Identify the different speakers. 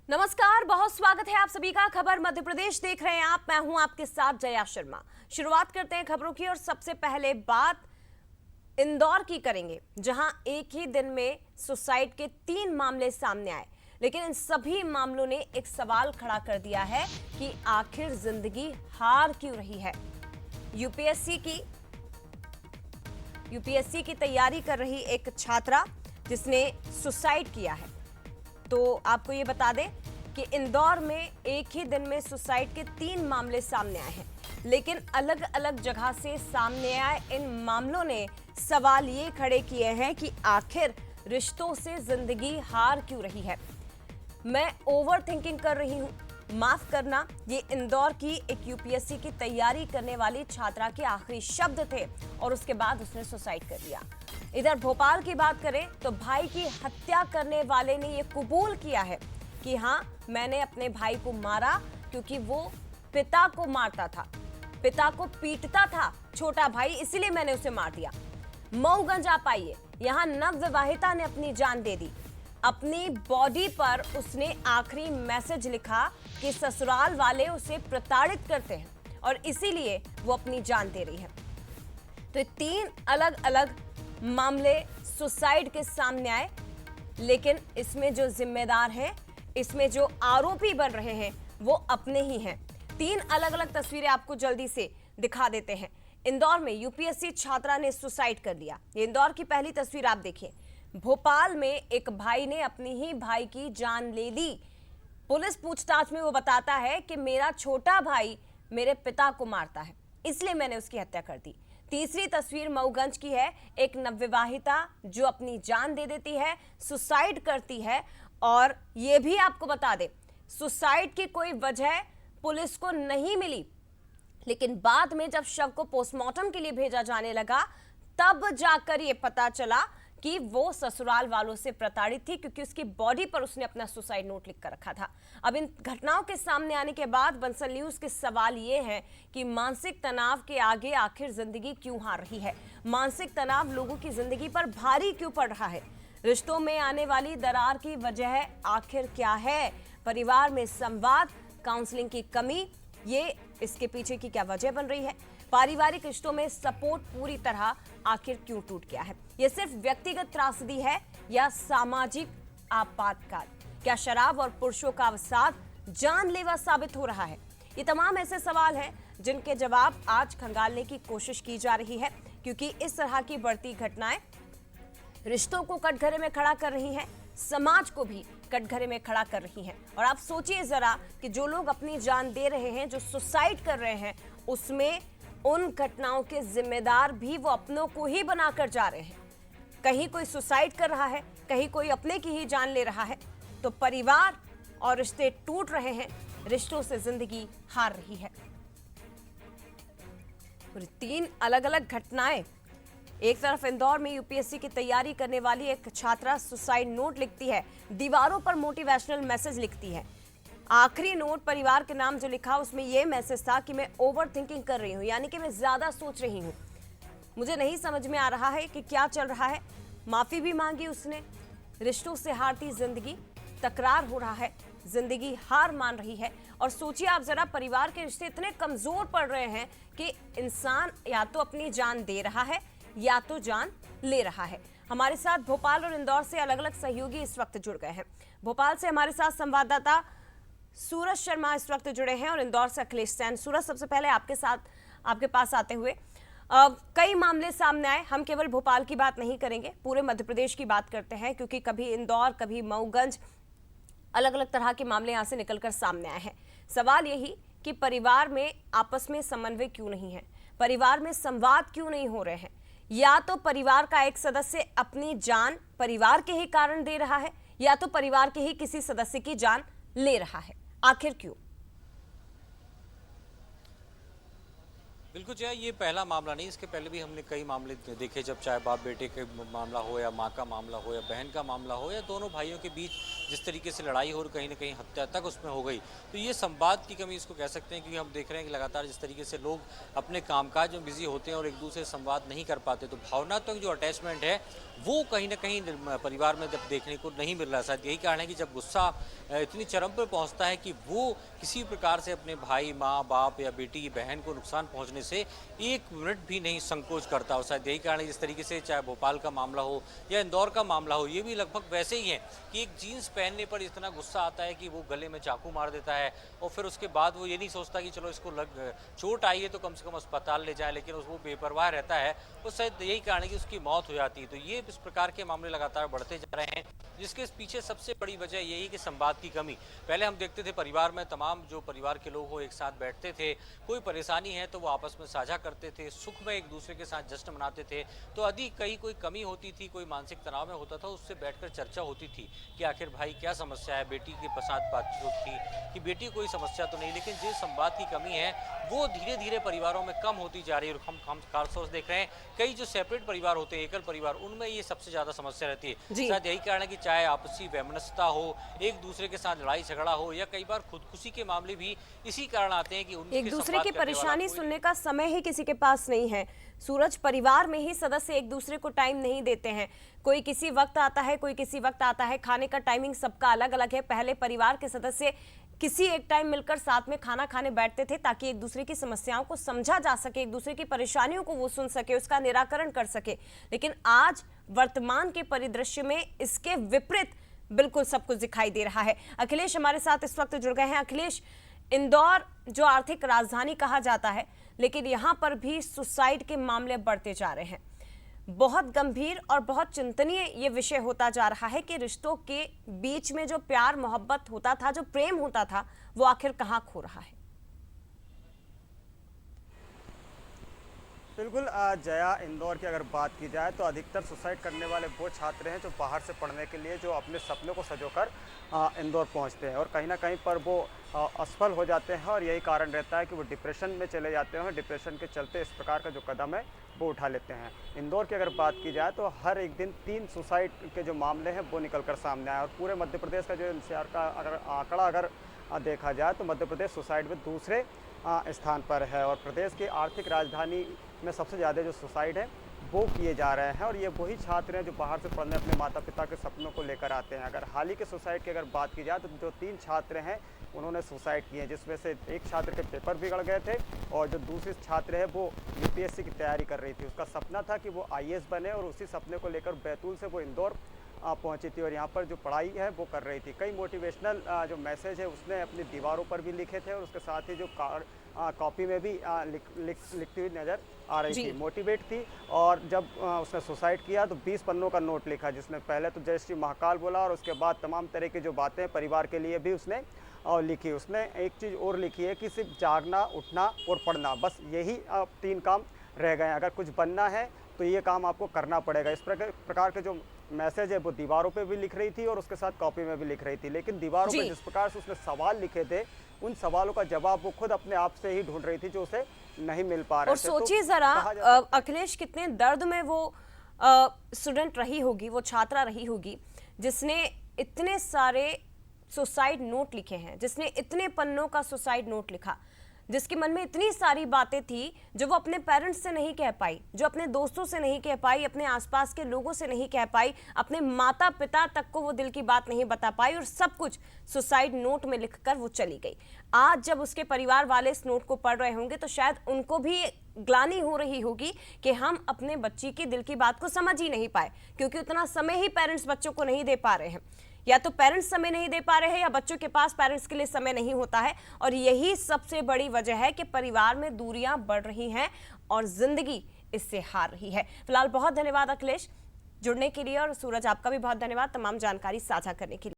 Speaker 1: नमस्कार, बहुत स्वागत है आप सभी का। खबर मध्य प्रदेश देख रहे हैं आप। मैं हूं आपके साथ जया शर्मा। शुरुआत करते हैं खबरों की और सबसे पहले बात इंदौर की करेंगे, जहां एक ही दिन में सुसाइड के 3 मामले सामने आए। लेकिन इन सभी मामलों ने एक सवाल खड़ा कर दिया है कि आखिर जिंदगी हार क्यों रही है। यूपीएससी की तैयारी कर रही एक छात्रा जिसने सुसाइड किया है। तो आपको ये बता दें कि इंदौर में एक ही दिन में सुसाइड के 3 मामले सामने आए हैं, लेकिन अलग अलग जगह से सामने आए इन मामलों ने सवाल ये खड़े किए हैं कि आखिर रिश्तों से जिंदगी हार क्यों रही है। मैं ओवर थिंकिंग कर रही हूँ, माफ करना, ये इंदौर की एक यूपीएससी की तैयारी करने वाली छात्रा के आखिरी शब्द थे और उसके बाद उसने सुसाइड कर लिया। इधर भोपाल की बात करें तो भाई की हत्या करने वाले ने यह कबूल किया है कि हाँ, मैंने अपने भाई को मारा क्योंकि वो पिता को मारता था, पिता को पीटता था छोटा भाई, इसीलिए मैंने उसे मार दिया। मऊगंज आप आइए, यहां नवविवाहिता ने अपनी जान दे दी। अपनी बॉडी पर उसने आखिरी मैसेज लिखा कि ससुराल वाले उसे प्रताड़ित करते हैं और इसीलिए वो अपनी जान दे रही है। तो 3 अलग अलग मामले सुसाइड के सामने आए, लेकिन इसमें जो जिम्मेदार हैं, इसमें जो आरोपी बन रहे हैं, वो अपने ही हैं। 3 अलग अलग तस्वीरें आपको जल्दी से दिखा देते हैं। इंदौर में यूपीएससी छात्रा ने सुसाइड कर लिया। ये इंदौर की पहली तस्वीर आप देखिए। भोपाल में एक भाई ने अपनी ही भाई की जान ले ली। पुलिस पूछताछ में वो बताता है कि मेरा छोटा भाई मेरे पिता को मारता है, इसलिए मैंने उसकी हत्या कर दी। तीसरी तस्वीर मऊगंज की है, एक नवविवाहिता जो अपनी जान दे देती है, सुसाइड करती है। और ये भी आपको बता दे, सुसाइड की कोई वजह पुलिस को नहीं मिली, लेकिन बाद में जब शव को पोस्टमार्टम के लिए भेजा जाने लगा, तब जाकर ये पता चला कि वो ससुराल वालों से प्रताड़ित थी, क्योंकि उसकी बॉडी पर उसने अपना सुसाइड नोट लिख कर रखा था। अब इन घटनाओं के सामने आने के बाद बंसल न्यूज के सवाल ये हैं कि मानसिक तनाव के आगे आखिर जिंदगी क्यों हार रही है। मानसिक तनाव लोगों की जिंदगी पर भारी क्यों पड़ रहा है। रिश्तों में आने वाली दरार की वजह आखिर क्या है। परिवार में संवाद, काउंसलिंग की कमी, ये इसके पीछे की क्या वजह बन रही है। पारिवारिक रिश्तों में सपोर्ट पूरी तरह आखिर क्यों टूट गया है। यह सिर्फ व्यक्तिगत त्रासदी है या सामाजिक आपातकाल। क्या शराब और पुरुषों का अवसाद जानलेवा साबित हो रहा है। ये तमाम ऐसे सवाल हैं जिनके जवाब आज खंगालने की कोशिश की जा रही है, क्योंकि इस तरह की बढ़ती घटनाएं रिश्तों को कटघरे में खड़ा कर रही हैं, समाज को भी कटघरे में खड़ा कर रही हैं। और आप सोचिए जरा कि जो लोग अपनी जान दे रहे हैं, जो सुसाइड कर रहे हैं, उसमें उन घटनाओं के जिम्मेदार भी वो अपनों को ही बनाकर जा रहे हैं। कहीं कोई सुसाइड कर रहा है, कहीं कोई अपने की ही जान ले रहा है। तो परिवार और रिश्ते टूट रहे हैं, रिश्तों से जिंदगी हार रही है। 3 अलग अलग घटनाएं। एक तरफ इंदौर में यूपीएससी की तैयारी करने वाली एक छात्रा सुसाइड नोट लिखती है, दीवारों पर मोटिवेशनल मैसेज लिखती है। आखिरी नोट परिवार के नाम जो लिखा, उसमें यह मैसेज था कि मैं ओवर थिंकिंग कर रही हूं, यानी कि मैं ज्यादा सोच रही हूं, मुझे नहीं समझ में आ रहा है कि क्या चल रहा है। माफी भी मांगी उसने। रिश्तों से हारती जिंदगी, तकरार हो रहा है, जिंदगी हार मान रही है। और सोचिए आप जरा, परिवार के रिश्ते इतने कमजोर पड़ रहे हैं कि इंसान या तो अपनी जान दे रहा है या तो जान ले रहा है। हमारे साथ भोपाल और इंदौर से अलग अलग सहयोगी इस वक्त जुड़ गए हैं। भोपाल से हमारे साथ संवाददाता सूरज शर्मा इस वक्त जुड़े हैं और इंदौर से अखिलेश सैन। सूरज, सबसे पहले आपके पास आते हुए, कई मामले सामने आए। हम केवल भोपाल की बात नहीं करेंगे, पूरे मध्य प्रदेश की बात करते हैं, क्योंकि कभी इंदौर, कभी मऊगंज, अलग अलग तरह के मामले यहां से निकलकर सामने आए हैं। सवाल यही कि परिवार में आपस में समन्वय क्यों नहीं है, परिवार में संवाद क्यों नहीं हो रहे हैं। या तो परिवार का एक सदस्य अपनी जान परिवार के ही कारण दे रहा है, या तो परिवार के ही किसी सदस्य की जान ले रहा है। आखिर क्यों?
Speaker 2: बिल्कुल जो है ये पहला मामला नहीं, इसके पहले भी हमने कई मामले देखे, जब चाहे बाप बेटे का मामला हो या माँ का मामला हो या बहन का मामला हो या दोनों भाइयों के बीच जिस तरीके से लड़ाई हो और कहीं ना कहीं हत्या तक उसमें हो गई। तो ये संवाद की कमी इसको कह सकते हैं, क्योंकि हम देख रहे हैं कि लगातार जिस तरीके से लोग अपने कामकाज में बिजी होते हैं और एक दूसरे से संवाद नहीं कर पाते, तो भावनात्मक जो अटैचमेंट है वो कहीं ना कहीं परिवार में जब देखने को नहीं मिल रहा। शायद यही कारण है कि जब गुस्सा इतनी चरम पर पहुंचता है कि वो किसी प्रकार से अपने भाई, माँ, बाप या बेटी की बहन को नुकसान पहुंचने से एक मिनट भी नहीं संकोच करता। और शायद यही कारण है जिस तरीके से चाहे भोपाल का मामला हो या इंदौर का मामला हो, ये भी लगभग वैसे ही है कि एक जीन्स पहनने पर इतना गुस्सा आता है कि वो गले में चाकू मार देता है और फिर उसके बाद वो ये नहीं सोचता कि चलो इसको चोट आई है तो कम से कम अस्पताल ले जाए, लेकिन वो बेपरवाह रहता है। तो शायद यही कारण है कि उसकी मौत हो जाती है। तो ये इस प्रकार के मामले लगातार बढ़ते जा रहे हैं, जिसके पीछे सबसे बड़ी वजह यही कि संवाद की कमी। पहले हम देखते थे परिवार में तमाम जो परिवार के लोग हो एक साथ बैठते थे, कोई परेशानी है तो वो आपस में साझा करते थे, सुख में एक दूसरे के साथ जश्न मनाते थे। तो यदि कहीं कोई कमी होती थी, कोई मानसिक तनाव में होता था, उससे बैठकर चर्चा होती थी कि आखिर भाई क्या समस्या है, बेटी के साथ बातचीत होती थी कि बेटी कोई समस्या तो नहीं। लेकिन जिस संवाद की कमी है वो धीरे धीरे परिवारों में कम होती जा रही है। और हम खासतौर से देख रहे हैं कई जो सेपरेट परिवार होते हैं, एकल परिवार, उनमें ये सबसे ज्यादा समस्या रहती है। शायद यही कारण है कि चाहे आपसी वैमनस्यता हो, एक दूसरे के साथ लड़ाई झगड़ा हो या कई बार खुदकुशी के मामले भी इसी कारण आते हैं कि
Speaker 1: एक दूसरे की परेशानी सुनने का समय ही किसी के पास नहीं है। सूरज, परिवार में ही सदस्य एक दूसरे को टाइम नहीं देते हैं। कोई किसी वक्त आता है, कोई किसी वक्त आता है। खाने का टाइमिंग सबका अलग अलग है। पहले परिवार के सदस्य किसी एक टाइम मिलकर साथ में खाना खाने बैठते थे ताकि एक दूसरे की समस्याओं को समझा जा सके, एक दूसरे की परेशानियों को वो सुन सके, उसका निराकरण कर सके। लेकिन आज वर्तमान के परिदृश्य में इसके विपरीत बिल्कुल सब कुछ दिखाई दे रहा है। अखिलेश हमारे साथ इस वक्त जुड़ गए हैं। अखिलेश, इंदौर जो आर्थिक राजधानी कहा जाता है, लेकिन यहां पर भी सुसाइड के मामले बढ़ते जा रहे हैं। बहुत गंभीर और बहुत चिंतनीय ये विषय होता जा रहा है कि रिश्तों के बीच में जो प्यार मोहब्बत होता था, जो प्रेम होता था, वो आखिर कहां खो रहा है।
Speaker 3: बिल्कुल जया, इंदौर की अगर बात की जाए तो अधिकतर सुसाइड करने वाले वो छात्र हैं जो बाहर से पढ़ने के लिए जो अपने सपनों को संजोकर इंदौर पहुंचते हैं और कहीं ना कहीं पर वो असफल हो जाते हैं और यही कारण रहता है कि वो डिप्रेशन में चले जाते हैं और डिप्रेशन के चलते इस प्रकार का जो कदम है वो उठा लेते हैं। इंदौर की अगर बात की जाए तो हर एक दिन 3 सुसाइड के जो मामले हैं वो निकल कर सामने आए और पूरे मध्य प्रदेश का जो एनसीआर का अगर आंकड़ा अगर देखा जाए तो मध्य प्रदेश सुसाइड में दूसरे स्थान पर है और प्रदेश की आर्थिक राजधानी में सबसे ज़्यादा जो सुसाइड है वो किए जा रहे हैं और ये वही छात्र हैं जो बाहर से पढ़ने अपने माता पिता के सपनों को लेकर आते हैं। अगर हाल ही के सुसाइड की अगर बात की जाए तो जो 3 छात्र हैं उन्होंने सुसाइड किए हैं, जिसमें से एक छात्र के पेपर बिगड़ गए थे और जो दूसरी छात्र है वो यूपीएससी की तैयारी कर रही थी। उसका सपना था कि वो आईएएस बने और उसी सपने को लेकर बैतूल से वो इंदौर पहुंची थी और यहाँ पर जो पढ़ाई है वो कर रही थी। कई मोटिवेशनल जो मैसेज है उसने अपनी दीवारों पर भी लिखे थे और उसके साथ ही जो कॉपी में भी लिखती हुई नज़र आ रही थी, मोटिवेट थी। और जब उसने सुसाइड किया तो 20 पन्नों का नोट लिखा, जिसमें पहले तो जय श्री महाकाल बोला और उसके बाद तमाम तरह की जो बातें परिवार के लिए भी उसने लिखी। उसने एक चीज़ और लिखी है कि सिर्फ जागना, उठना और पढ़ना, बस यही 3 काम रह गए हैं। अगर कुछ बनना है तो ये काम आपको करना पड़ेगा। इस प्रकार के जो मैसेज है वो दीवारों पे भी लिख रही थी और उसके साथ कॉपी में भी लिख रही थी। लेकिन दीवारों पे जिस प्रकार से उसने सवाल लिखे थे उन सवालों का जवाब वो खुद अपने आप से ही ढूंढ रही थी जो उसे नहीं मिल पा रहे
Speaker 1: और
Speaker 3: थे।
Speaker 1: सोचिए जरा अखिलेश, कितने दर्द में वो स्टूडेंट रही होगी, वो छात्रा रही होगी जिसने इतने सारे सुसाइड नोट लिखे हैं, जिसने इतने पन्नों का सुसाइड नोट लिखा, जिसके मन में इतनी सारी बातें थी जो वो अपने पेरेंट्स से नहीं कह पाई, जो अपने दोस्तों से नहीं कह पाई, अपने आसपास के लोगों से नहीं कह पाई, अपने माता पिता तक को वो दिल की बात नहीं बता पाई और सब कुछ सुसाइड नोट में लिखकर वो चली गई। आज जब उसके परिवार वाले इस नोट को पढ़ रहे होंगे तो शायद उनको भी ग्लानि हो रही होगी कि हम अपने बच्ची की दिल की बात को समझ ही नहीं पाए, क्योंकि उतना समय ही पेरेंट्स बच्चों को नहीं दे पा रहे हैं। या तो पेरेंट्स समय नहीं दे पा रहे हैं या बच्चों के पास पेरेंट्स के लिए समय नहीं होता है। और यही सबसे बड़ी वजह है कि परिवार में दूरियां बढ़ रही हैं और जिंदगी इससे हार रही है। फिलहाल बहुत धन्यवाद अखिलेश जुड़ने के लिए और सूरज आपका भी बहुत धन्यवाद तमाम जानकारी साझा करने के लिए।